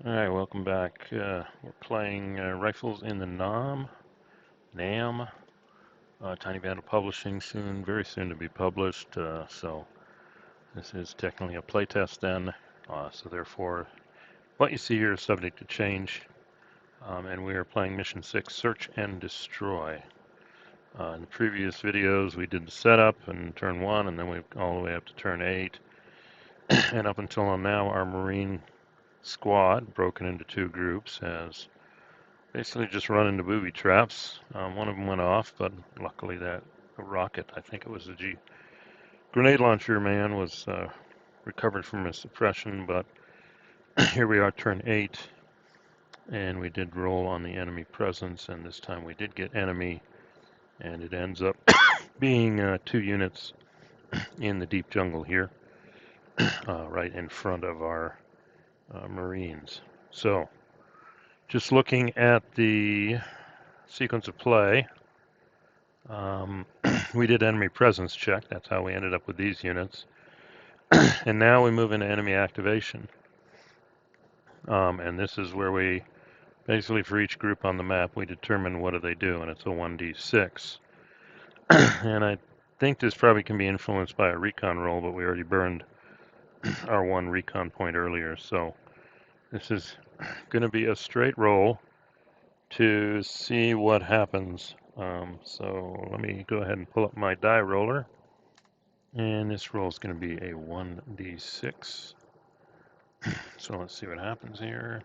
Alright, welcome back. We're playing Rifles in the NAM. Tiny Battle Publishing soon, very soon to be published. So this is technically a playtest then. So therefore, what you see here is subject to change. And we are playing Mission 6, Search and Destroy. In the previous videos, we did the setup and turn 1, and then we all the way up to turn 8. And up until now, our Marine squad, broken into 2 groups, has basically just run into booby traps. One of them went off, but luckily that rocket, I think it was a grenade launcher man, was recovered from a suppression. But here we are, turn 8, and we did roll on the enemy presence, and this time we did get enemy, and it ends up being 2 units in the deep jungle here, right in front of our Marines. So, just looking at the sequence of play, we did enemy presence check. That's how we ended up with these units. And now we move into enemy activation. And this is where we, basically for each group on the map, we determine what do they do, and it's a 1d6. And I think this probably can be influenced by a recon roll, but we already burned our 1 recon point earlier. So this is going to be a straight roll to see what happens. So let me go ahead and pull up my die roller. And this roll is going to be a 1d6. So let's see what happens here.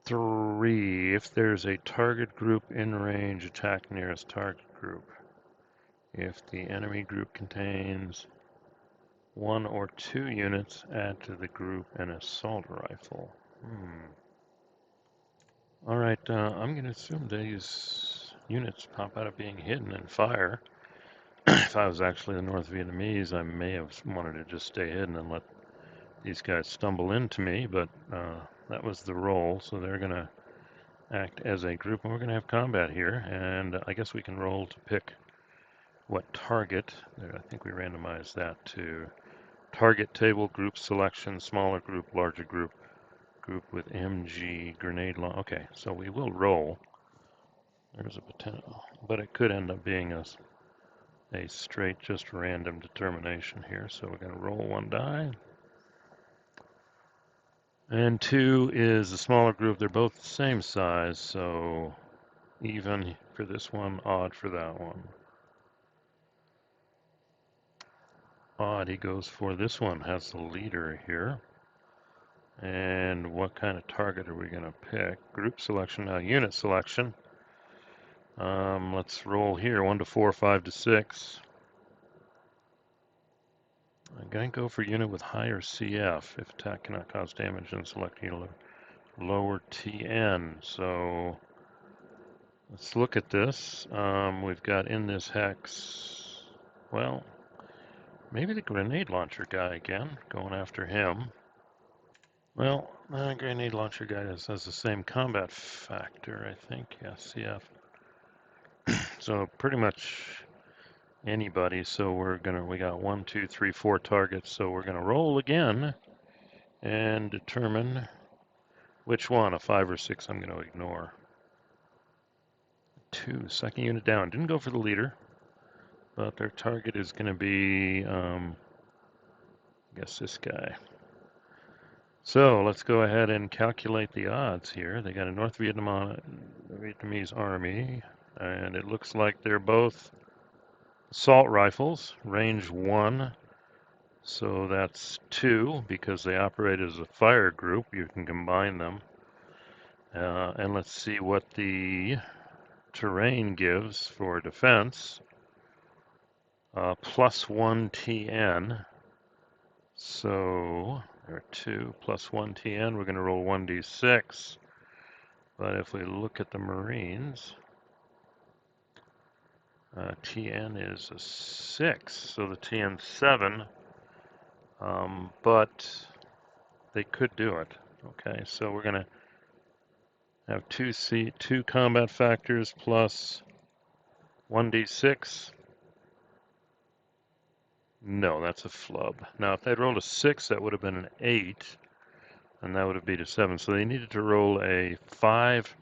3. If there's a target group in range, attack nearest target group. If the enemy group contains 1 or 2 units, add to the group an assault rifle. Alright, I'm going to assume these units pop out of being hidden and fire. If I was actually the North Vietnamese, I may have wanted to just stay hidden and let these guys stumble into me, but that was the roll, so they're going to act as a group, and we're going to have combat here, and I guess we can roll to pick what target. I think we randomized that to target table, group selection, smaller group, larger group, group with MG, grenade launch. Okay, so we will roll. There's a potential, but it could end up being a straight, just random determination here. So we're going to roll 1 die. And 2 is a smaller group. They're both the same size, so even for this one, odd for that one. Odd, he goes for this one, has the leader here. And what kind of target are we going to pick? Group selection, unit selection. Let's roll here, 1 to 4, 5 to 6. I'm going to go for unit with higher CF. If attack cannot cause damage, then select unit lower TN. So let's look at this. We've got in this hex, well, maybe the grenade launcher guy again, going after him. Well, the grenade launcher guy has the same combat factor, I think. Yeah, CF. So pretty much anybody. So we got 1, 2, 3, 4 targets. So we're gonna roll again and determine which one. A 5 or 6 I'm gonna ignore. 2, second unit down. Didn't go for the leader, but their target is gonna be, I guess this guy. So let's go ahead and calculate the odds here. They got a North Vietnamese army, and it looks like they're both assault rifles, range 1. So that's 2 because they operate as a fire group. You can combine them. And let's see what the terrain gives for defense. +1 TN. So there are 2 +1 TN. We're going to roll 1d6. But if we look at the Marines, TN is a 6, so the TN's 7. But they could do it. Okay, so we're going to have 2 combat factors plus 1d6. No, that's a flub. Now, if they'd rolled a 6, that would have been an 8. and that would be to 7. So they needed to roll a 5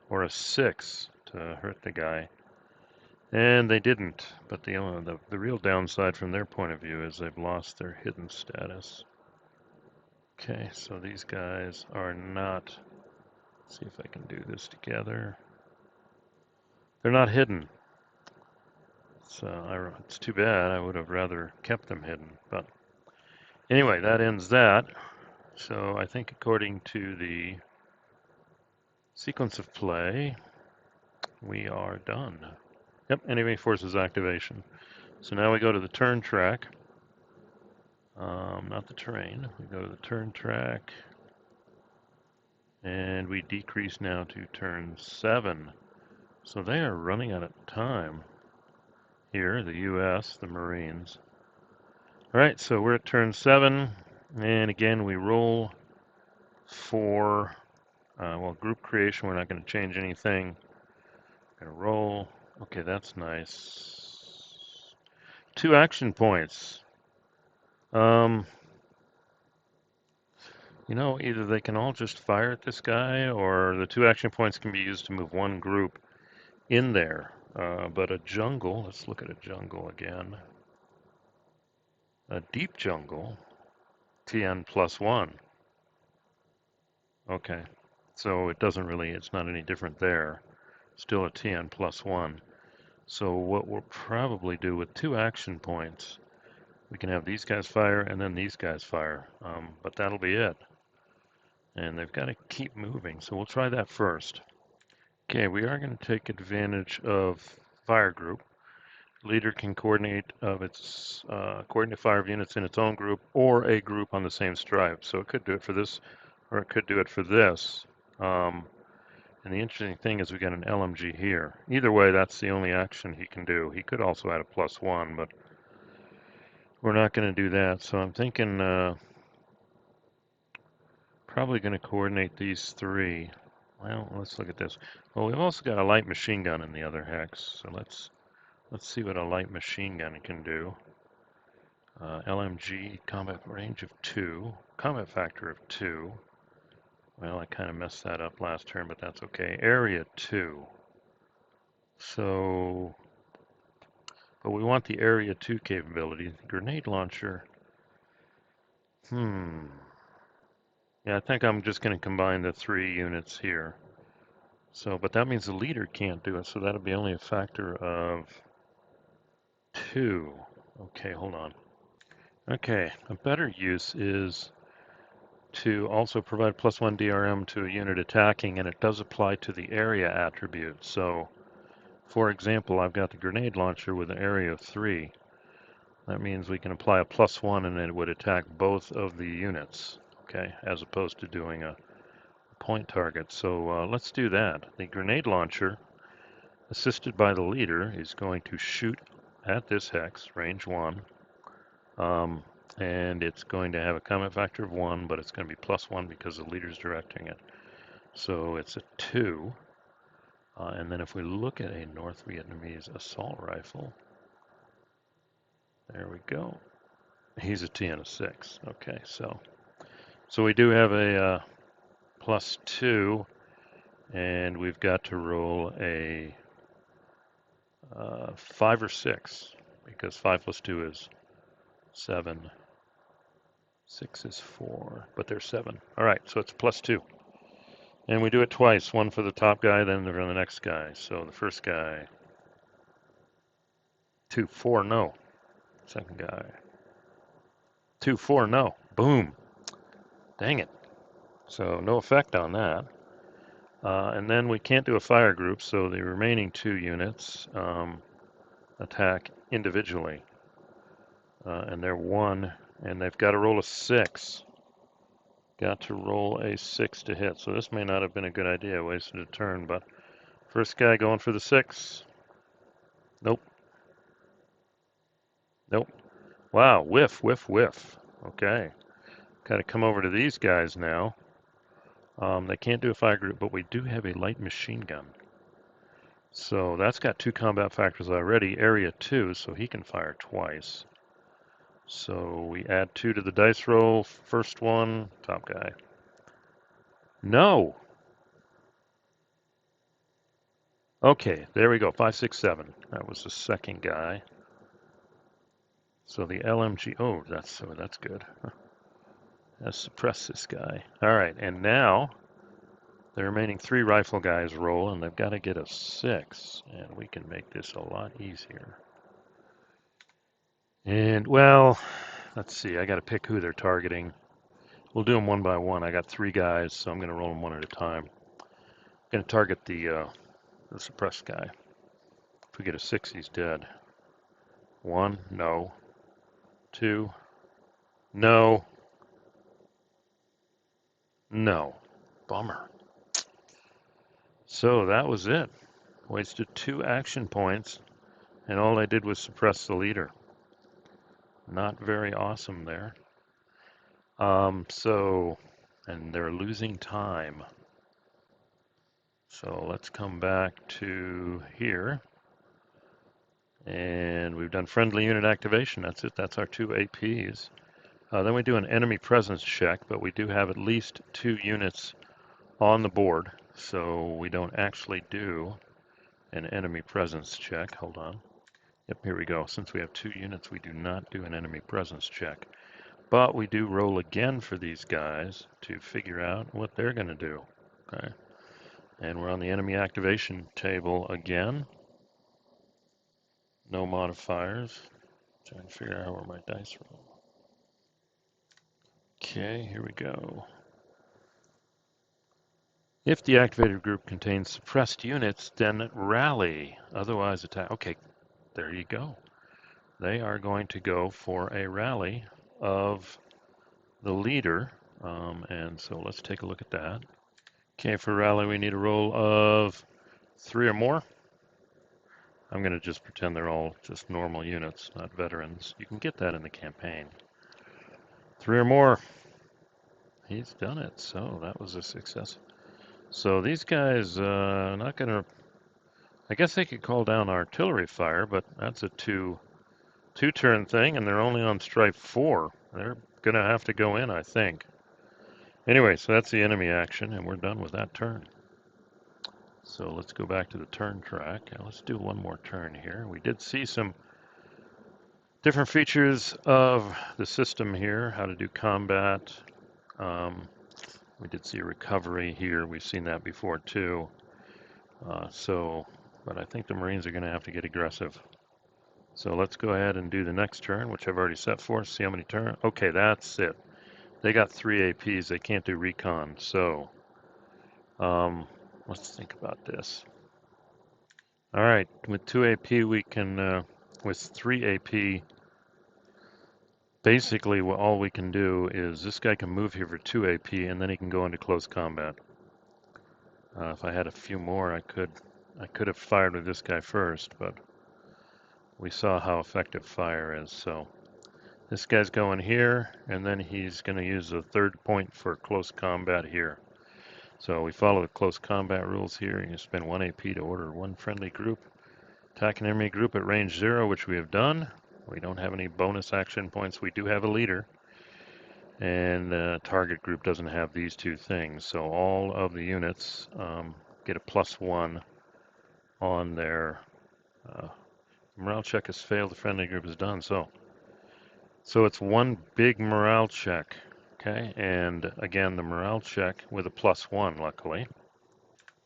or a 6 to hurt the guy. And they didn't, but the real downside from their point of view is they've lost their hidden status. Okay, so these guys are not, let's see if I can do this together. They're not hidden. So it's too bad. I would have rather kept them hidden. But anyway, that ends that. So I think according to the sequence of play, we are done. Yep, enemy forces activation. So now we go to the turn track. Not the terrain. We go to the turn track. And we decrease now to turn 7. So they are running out of time here, the US, the Marines. All right, so we're at turn 7. And again, we roll for, group creation. We're not going to change anything. Going to roll. Okay, that's nice. 2 action points. Either they can all just fire at this guy, or the 2 action points can be used to move one group in there. But a jungle, let's look at a jungle again. A deep jungle, TN +1. Okay, so it's not any different there. Still a TN +1. So what we'll probably do with 2 action points, we can have these guys fire and then these guys fire. But that'll be it. And they've got to keep moving, so we'll try that first. Okay, we are going to take advantage of fire group. Leader can coordinate coordinate fire of units in its own group or a group on the same stripe. So it could do it for this, or it could do it for this. And the interesting thing is we got an LMG here. Either way, that's the only action he can do. He could also add a +1, but we're not going to do that. So I'm thinking probably going to coordinate these 3. Well, let's look at this. Well, we've also got a light machine gun in the other hex. So let's see what a light machine gun can do. LMG, combat range of 2, combat factor of 2. Well, I kind of messed that up last turn, but that's okay. Area 2. So, but we want the area 2 capability. The grenade launcher. Yeah, I think I'm just going to combine the 3 units here. So, but that means the leader can't do it, so that'll be only a factor of 2. Okay, hold on. Okay, a better use is to also provide +1 DRM to a unit attacking, and it does apply to the area attribute. So, for example, I've got the grenade launcher with an area of 3. That means we can apply a +1 and it would attack both of the units, okay, as opposed to doing a point target. So let's do that. The grenade launcher, assisted by the leader, is going to shoot at this hex, range 1. And it's going to have a combat factor of 1, but it's going to be +1 because the leader's directing it. So it's a 2. And then if we look at a North Vietnamese assault rifle, there we go. He's a TN of 6. Okay, so we do have a +2, and we've got to roll a 5 or 6, because 5 + 2 is 7. 6 is 4, but there's 7. All right, so it's +2. And we do it twice, one for the top guy, then for the next guy. So the first guy, 2, 4, no. Second guy, 2, 4, no. Boom. Dang it. So no effect on that. And then we can't do a fire group, so the remaining 2 units attack individually. And they're 1, and they've got to roll a 6. Got to roll a 6 to hit. So this may not have been a good idea. Wasted a turn, but first guy going for the 6. Nope. Nope. Wow, whiff, whiff, whiff. Okay. Got to come over to these guys now. They can't do a fire group, but we do have a light machine gun. So that's got 2 combat factors already. Area 2, so he can fire twice. So we add 2 to the dice roll. First one, top guy. No. Okay, there we go. 567. That was the second guy. So the LMG. Oh, that's good. Let's suppress this guy. All right, and now the remaining 3 rifle guys roll, and they've got to get a 6, and we can make this a lot easier. And, well, let's see. I got to pick who they're targeting. We'll do them one by one. I got 3 guys, so I'm going to roll them one at a time. I'm going to target the suppressed guy. If we get a 6, he's dead. 1, no. 2, no. No. Bummer. So that was it. Wasted 2 action points, and all I did was suppress the leader. Not very awesome there. And they're losing time. So let's come back to here. And we've done friendly unit activation. That's it. That's our 2 APs. Then we do an enemy presence check, but we do have at least 2 units on the board, so we don't actually do an enemy presence check. Hold on. Yep, here we go. Since we have 2 units, we do not do an enemy presence check. But we do roll again for these guys to figure out what they're going to do. Okay. And we're on the enemy activation table again. No modifiers. Trying to figure out where my dice roll. Okay, here we go. If the activated group contains suppressed units, then rally. Otherwise attack. Okay, there you go. They are going to go for a rally of the leader. And so let's take a look at that. Okay, for rally, we need a roll of 3 or more. I'm going to just pretend they're all just normal units, not veterans. You can get that in the campaign. 3 or more. He's done it, so that was a success. So these guys, not going to... I guess they could call down artillery fire, but that's a two-turn thing, and they're only on stripe 4. They're going to have to go in, I think. Anyway, so that's the enemy action, and we're done with that turn. So let's go back to the turn track, and let's do one more turn here. We did see some different features of the system here, how to do combat. We did see a recovery here. We've seen that before too. But I think the Marines are going to have to get aggressive. So let's go ahead and do the next turn, which I've already set for. See how many turns. Okay, that's it. They got 3 APs. They can't do recon. So let's think about this. All right, with 2 AP, we can, with 3 AP, basically all we can do is this guy can move here for 2 AP, and then he can go into close combat. If I had a few more, I could have fired with this guy first, but we saw how effective fire is. So this guy's going here, and then he's going to use the 3rd point for close combat here. So we follow the close combat rules here. You spend 1 AP to order 1 friendly group. Attack an enemy group at range 0, which we have done. We don't have any bonus action points. We do have a leader. And the target group doesn't have these 2 things. So all of the units get a +1 on their morale check has failed. The friendly group is done. So it's 1 big morale check. Okay, and again, the morale check with a +1, luckily.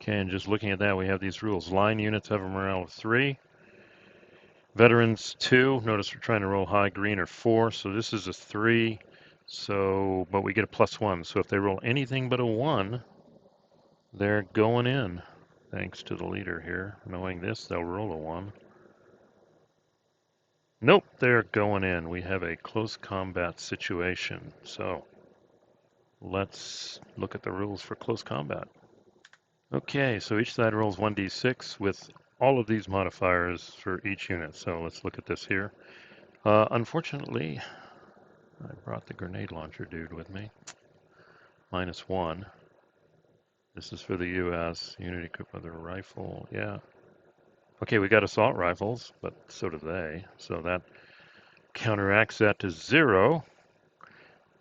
Okay, and just looking at that, we have these rules. Line units have a morale of 3. Veterans 2. Notice we're trying to roll high, green or 4, so this is a 3. So, but we get a +1. So if they roll anything but a 1, they're going in. Thanks to the leader here. Knowing this, they'll roll a 1. Nope, they're going in. We have a close combat situation. So let's look at the rules for close combat. Okay, so each side rolls 1d6 with all of these modifiers for each unit. So let's look at this here. Unfortunately, I brought the grenade launcher dude with me. -1. This is for the US. Unit equipped with a rifle. Yeah. Okay, we got assault rifles, but so do they. So that counteracts that to 0.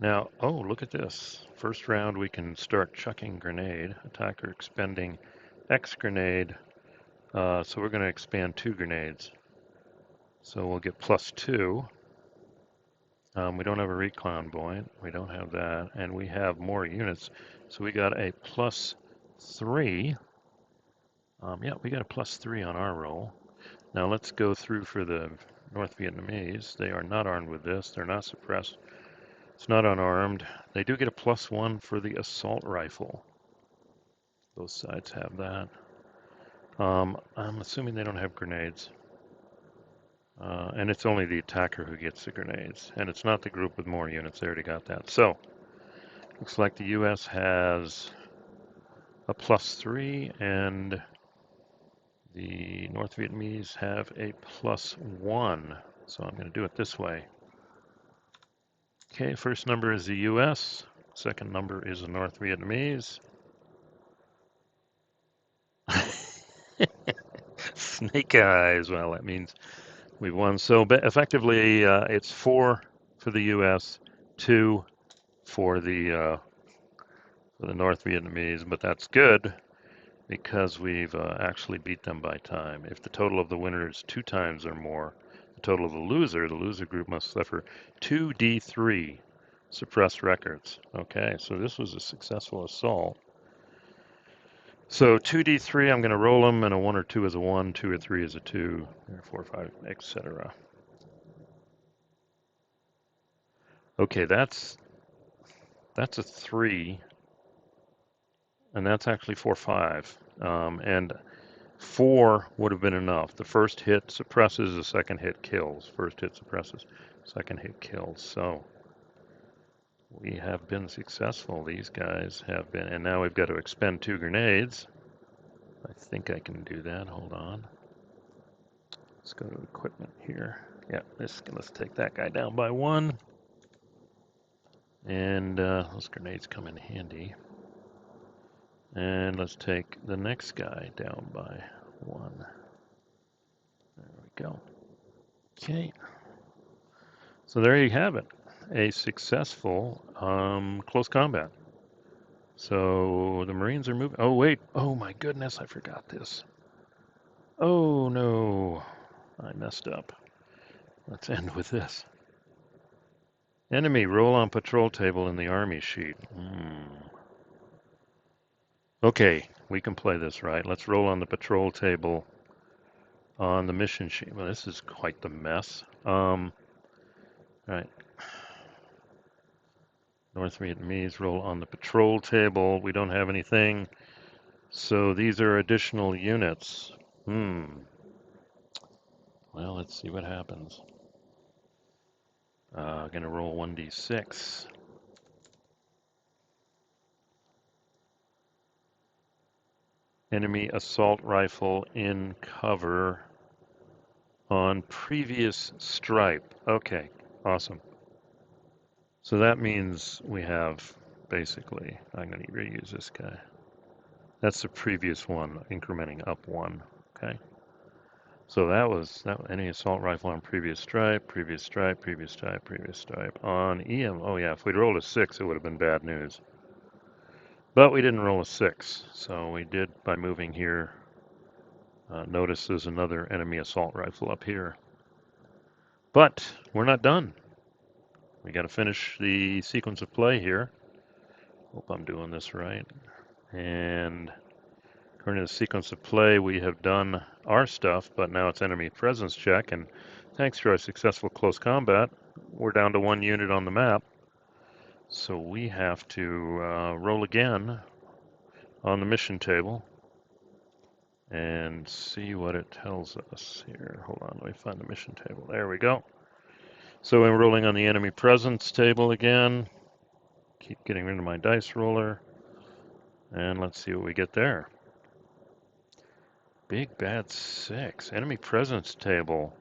Now, oh, look at this. First round, we can start chucking grenade. Attacker expending X grenade. So we're going to expand 2 grenades. So we'll get +2. We don't have a recon point. We don't have that. And we have more units. So we got a +3. Yeah, we got a +3 on our roll. Now let's go through for the North Vietnamese. They are not armed with this. They're not suppressed. It's not unarmed. They do get a +1 for the assault rifle. Both sides have that. I'm assuming they don't have grenades. And it's only the attacker who gets the grenades. And it's not the group with more units. They already got that. So, looks like the US has a +3 and the North Vietnamese have a +1. So I'm going to do it this way. Okay, first number is the US. Second number is the North Vietnamese. Snake eyes. Well, that means we've won. So effectively, it's 4 for the U.S., 2 for the North Vietnamese, but that's good because we've actually beat them by time. If the total of the winner is 2 times or more, the total of the loser group must suffer 2d3 suppressed records. Okay, so this was a successful assault. So 2d3, I'm going to roll them, and a 1 or 2 is a 1, 2 or 3 is a 2, 4 or 5, etc. Okay, that's a 3, and that's actually 4, 5. And 4 would have been enough. The first hit suppresses, the second hit kills. First hit suppresses, second hit kills. So we have been successful. These guys have been, and now we've got to expend 2 grenades. I think I can do that. Hold on. Let's go to equipment here. Yeah, let's take that guy down by 1. And those grenades come in handy. And let's take the next guy down by 1. There we go. Okay. So there you have it. A successful close combat. So the Marines are moving. Oh, wait. Oh, my goodness. I forgot this. Oh, no. I messed up. Let's end with this. Enemy, roll on patrol table in the army sheet. Okay, we can play this, right? Let's roll on the patrol table on the mission sheet. Well, this is quite the mess. Right. North Vietnamese roll on the patrol table. We don't have anything. So these are additional units. Well, let's see what happens. Gonna roll 1d6. Enemy assault rifle in cover on previous stripe. Okay, awesome. So that means we have basically, I'm going to reuse this guy. That's the previous one, incrementing up 1. Okay. So that was any assault rifle on previous stripe, previous stripe, previous stripe, previous stripe. On EM, oh yeah, if we'd rolled a 6, it would have been bad news. But we didn't roll a 6, so we did by moving here. Notice there's another enemy assault rifle up here. But we're not done. We got to finish the sequence of play here. Hope I'm doing this right. And according to the sequence of play, we have done our stuff, but now it's enemy presence check. And thanks to our successful close combat, we're down to 1 unit on the map. So we have to roll again on the mission table and see what it tells us here. Hold on, let me find the mission table. There we go. So I'm rolling on the enemy presence table again. Keep getting rid of my dice roller. And let's see what we get there. Big bad 6. Enemy presence table.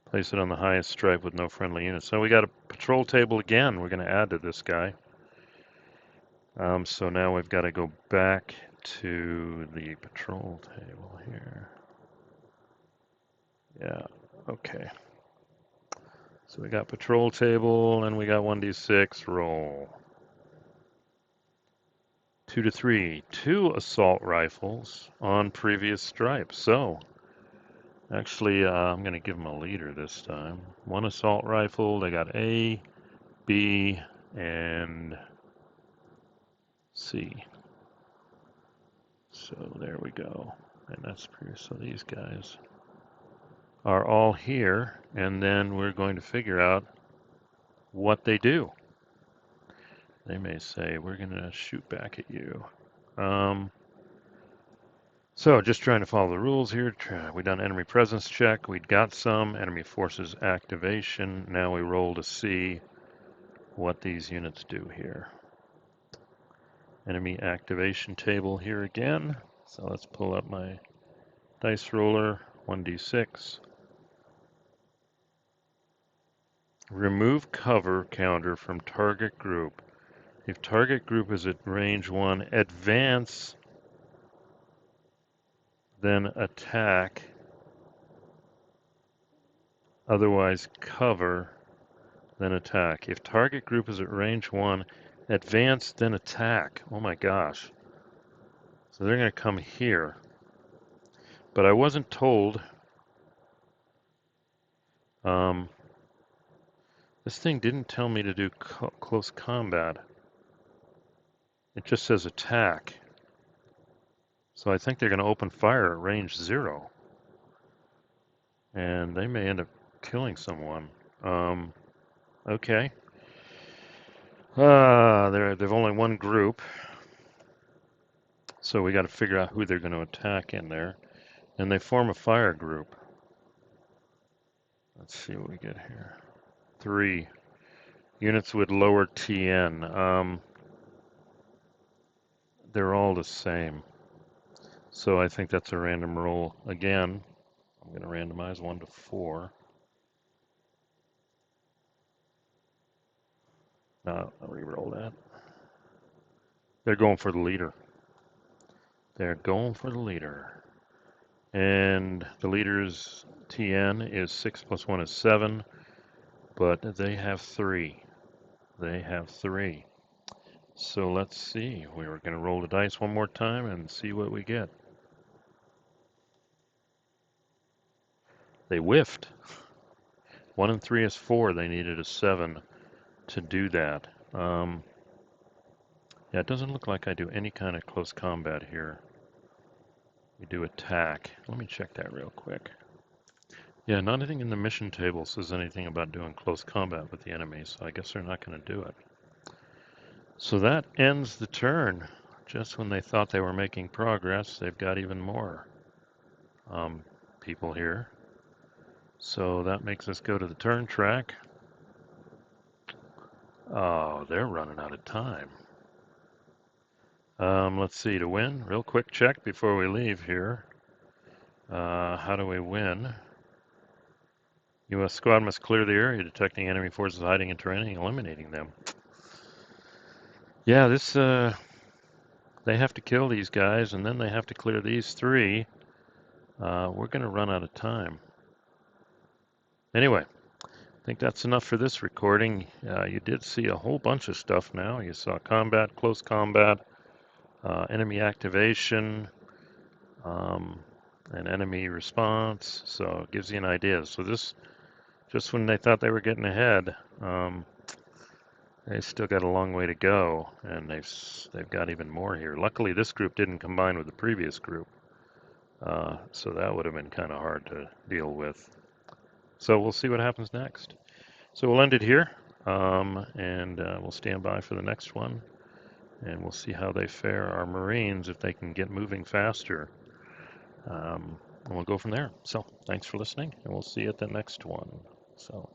Place it on the highest stripe with no friendly units. So we got a patrol table again. We're going to add to this guy. So now we've got to go back to the patrol table here. Yeah, okay. So we got patrol table, and we got 1d6 roll. 2 to 3, 2 assault rifles on previous stripes. So actually, I'm going to give them a leader this time. 1 assault rifle. They got A, B, and C. So there we go. And that's pretty, so these guys are all here, and then we're going to figure out what they do. They may say, we're going to shoot back at you. So just trying to follow the rules here. We done enemy presence check. We'd got some enemy forces activation. Now we roll to see what these units do here. Enemy activation table here again. So let's pull up my dice roller, 1d6. Remove cover counter from target group. If target group is at range 1, advance, then attack. Otherwise cover, then attack. If target group is at range 1, advance, then attack. Oh my gosh. So they're going to come here. But I wasn't told. This thing didn't tell me to do close combat. It just says attack. So I think they're going to open fire at range 0. And they may end up killing someone. Okay. They've only one group. So we got to figure out who they're going to attack in there. And they form a fire group. Let's see what we get here. 3. Units with lower TN. They're all the same. So I think that's a random roll again. I'm going to randomize 1 to 4. No, I'll re-roll that. They're going for the leader. They're going for the leader. And the leader's TN is 6 plus 1 is 7. But they have 3. They have 3. So let's see. We're going to roll the dice one more time and see what we get. They whiffed. 1 and 3 is 4. They needed a 7 to do that. Yeah, it doesn't look like I do any kind of close combat here. We do attack. Let me check that real quick. Yeah, nothing in the mission table says anything about doing close combat with the enemy, so I guess they're not going to do it. So that ends the turn. Just when they thought they were making progress, they've got even more people here. So that makes us go to the turn track. Oh, they're running out of time. Let's see, to win, real quick check before we leave here. How do we win? U.S. squad must clear the area, detecting enemy forces hiding in terrain and eliminating them. Yeah, this, they have to kill these guys, and then they have to clear these 3. We're going to run out of time. Anyway, I think that's enough for this recording. You did see a whole bunch of stuff now. You saw combat, close combat, enemy activation, and enemy response. So it gives you an idea. So this, just when they thought they were getting ahead, they still got a long way to go, and they've got even more here. Luckily, this group didn't combine with the previous group, so that would have been kind of hard to deal with. So we'll see what happens next. So we'll end it here, and we'll stand by for the next one, and we'll see how they fare, our Marines, if they can get moving faster. And we'll go from there. So thanks for listening, and we'll see you at the next one. So.